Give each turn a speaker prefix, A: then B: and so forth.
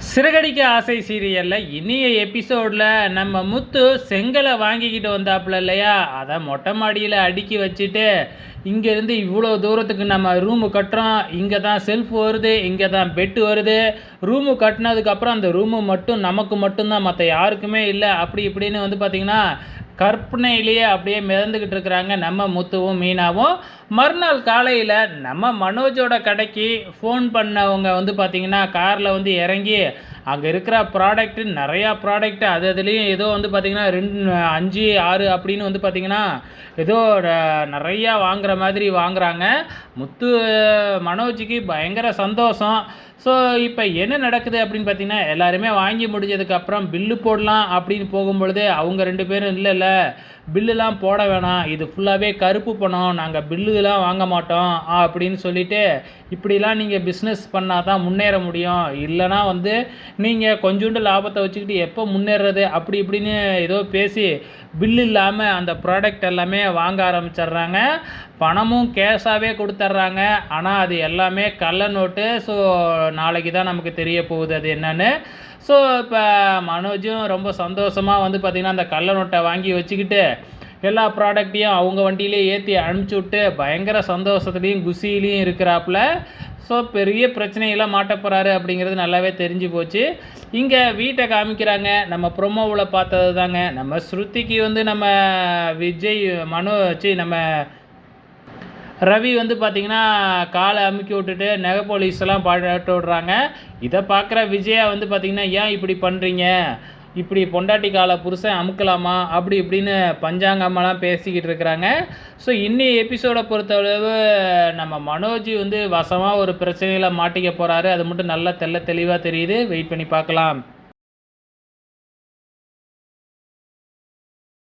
A: சிறகடிக்க ஆசை சீரியலில் இனிய எபிசோடில் நம்ம முத்து செங்கலை வாங்கிக்கிட்டு வந்தாப்புல இல்லையா, அதை மொட்டை மாடியில் அடுக்கி வச்சுட்டு இங்கேருந்து இவ்வளோ தூரத்துக்கு நம்ம ரூமு கட்டுறோம், இங்கே தான் செல்ஃப் வருது, இங்கே தான் பெட்டு வருது, ரூமு கட்டினதுக்கப்புறம் அந்த ரூமு மட்டும் நமக்கு மட்டும்தான், மற்ற யாருக்குமே இல்லை, அப்படி இப்படின்னு வந்து பார்த்திங்கன்னா கற்பனையிலேயே அப்படியே மிதந்துக்கிட்டு இருக்கிறாங்க நம்ம முத்துவும் மீனாவும். மறுநாள் காலையில் நம்ம மனோஜோட கடைக்கு ஃபோன் பண்ணவங்க வந்து பார்த்திங்கன்னா காரில் வந்து இறங்கி அங்கே இருக்கிற ப்ராடக்ட்டு நிறையா ப்ராடக்ட்டு அதுலேயும் ஏதோ வந்து பார்த்திங்கன்னா 5 6 அப்படின்னு வந்து பார்த்திங்கன்னா ஏதோ நிறையா வாங்குகிற மாதிரி வாங்குகிறாங்க. மனோஜுக்கு பயங்கர சந்தோஷம். ஸோ இப்போ என்ன நடக்குது அப்படின்னு பார்த்தீங்கன்னா, எல்லாருமே வாங்கி முடிஞ்சதுக்கப்புறம் பில்லு போடலாம் அப்படின்னு போகும்பொழுது அவங்க 2 பேரும் இல்லை பில்லுலாம் போட வேணாம், இது ஃபுல்லாகவே கருப்பு பணம், நாங்கள் பில்லுலாம் வாங்க மாட்டோம் அப்படின்னு சொல்லிவிட்டு, இப்படிலாம் நீங்கள் பிஸ்னஸ் பண்ணால் தான் முன்னேற முடியும், இல்லைனா வந்து நீங்கள் கொஞ்சோண்டு லாபத்தை வச்சுக்கிட்டு எப்போ முன்னேறது அப்படி இப்படின்னு ஏதோ பேசி பில்லு இல்லாமல் அந்த ப்ராடக்ட் எல்லாமே வாங்க ஆரம்பிச்சிட்றாங்க. பணமும் கேஷாகவே கொடுத்துட்றாங்க. ஆனால் அது எல்லாமே கள்ள நோட்டு. ஸோ நாளைக்கு தான் நமக்கு தெரிய போகுது அது என்னன்னு. ஸோ இப்போ மனோஜும் ரொம்ப சந்தோஷமாக வந்து பார்த்திங்கன்னா அந்த கள்ள நோட்டை வாங்கி வச்சுக்கிட்டு எல்லா ப்ராடக்ட்டையும் அவங்க வண்டியிலே ஏற்றி அனுப்பிச்சி விட்டு பயங்கர சந்தோஷத்துலேயும் குஷியிலையும் இருக்கிறாப்புல. ஸோ பெரிய பிரச்சனையெல்லாம் மாட்ட போகிறாரு அப்படிங்கிறது நல்லாவே தெரிஞ்சு போச்சு. இங்கே வீட்டை காமிக்கிறாங்க. நம்ம ப்ரொமோவில் பார்த்தது தாங்க. நம்ம ஸ்ருதிக்கு வந்து நம்ம விஜய் நம்ம ரவி வந்து பார்த்திங்கன்னா காலை அமுக்கி விட்டுட்டு நெகை போலீஸெல்லாம் பாட்டு விட்றாங்க. இதை பார்க்குற விஜயா வந்து பார்த்திங்கன்னா, ஏன் இப்படி பண்ணுறீங்க, இப்படி பொண்டாட்டி காலை புருஷன் அமுக்கலாமா அப்படி இப்படின்னு பஞ்சாங்கம்மெல்லாம் பேசிக்கிட்டு இருக்கிறாங்க. ஸோ இன்னி எபிசோடை பொறுத்தளவு நம்ம மனோஜ் வந்து வசமாக ஒரு பிரச்சனையில் மாட்டிக்க போகிறாரு. அது மட்டும் நல்லா தெளிவாக தெரியுது. வெயிட் பண்ணி பார்க்கலாம்.